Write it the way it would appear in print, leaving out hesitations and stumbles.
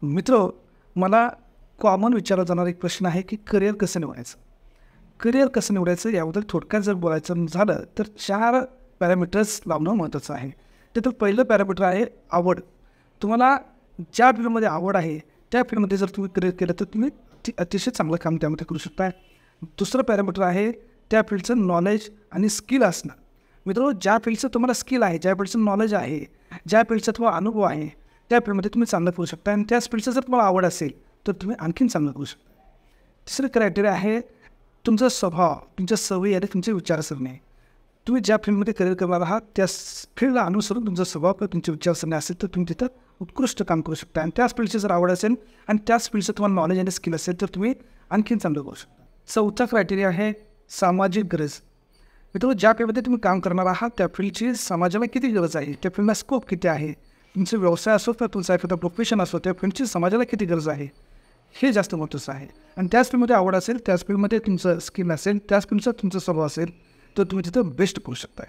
मित्र, मला कॉमन विचारला जाणारा एक प्रश्न आहे की करिअर कसं निवडायचं? करिअर कसं निवडायचं याबद्दल थोडक्यात जर बोलायचं झालं तर 4 पॅरामीटर्स लावणं महत्त्वाचं आहे. त्यातलं पहिलं पॅरामीटर आहे आवड. तुम्हाला ज्या फील्डमध्ये आवड आहे त्या फील्डमध्ये जर तुम्ही करिअर केलं तर तुम्ही अतिशय चांगलं काम त्यामध्ये करू शकता. दुसरं पॅरामीटर आहे त्या फील्डचं नॉलेज आणि स्किल असणं. मित्रांनो, ज्या फील्डचं तुम्हाला स्किल आहे, ज्या फील्डचं नॉलेज आहे, ज्या फील्डचा तुम्हाला अनुभव आहे, त्या फील्डमध्ये तुम्ही चांगलं करू शकता आणि त्याच फील्डचं जर तुम्हाला आवड असेल तर तुम्ही आणखीन चांगलं करू शकता. तिसरं क्रायटेरिया आहे तुमचा स्वभाव, तुमच्या सवयी आणि तुमचे विचारसरणी. तुम्ही ज्या फील्डमध्ये करिअर करणार आहात त्या फील्डला अनुसरून तुमचा स्वभाव किंवा तुमची विचारसरणी असेल तर तुम्ही तिथं उत्कृष्ट काम करू शकता. आणि त्याच फील्डची जर आवड असेल आणि त्याच फील्डचं तुम्हाला नॉलेज आणि स्किल असेल तर तुम्ही आणखीन चांगलं करू शकता. चौथा क्रायटेरिया आहे सामाजिक गरज. मित्रांनो, ज्या फील्डमध्ये तुम्ही काम करणार आहात त्या फील्डची समाजाला किती गरज आहे, त्या फील्डला स्कोप किती आहे, तुमचा व्यवसाय असो किंवा तुमचा एखादा प्रोफेशन असो त्या फील्डची समाजाला किती गरज आहे हे जास्त महत्त्वाचं आहे. आणि त्याच फील्डमध्ये आवड असेल, त्याच फील्डमध्ये तुमचं स्किल असेल, त्याच फील्डचा तुमचा स्वभाव असेल तर तुम्ही तिथं बेस्ट करू शकता.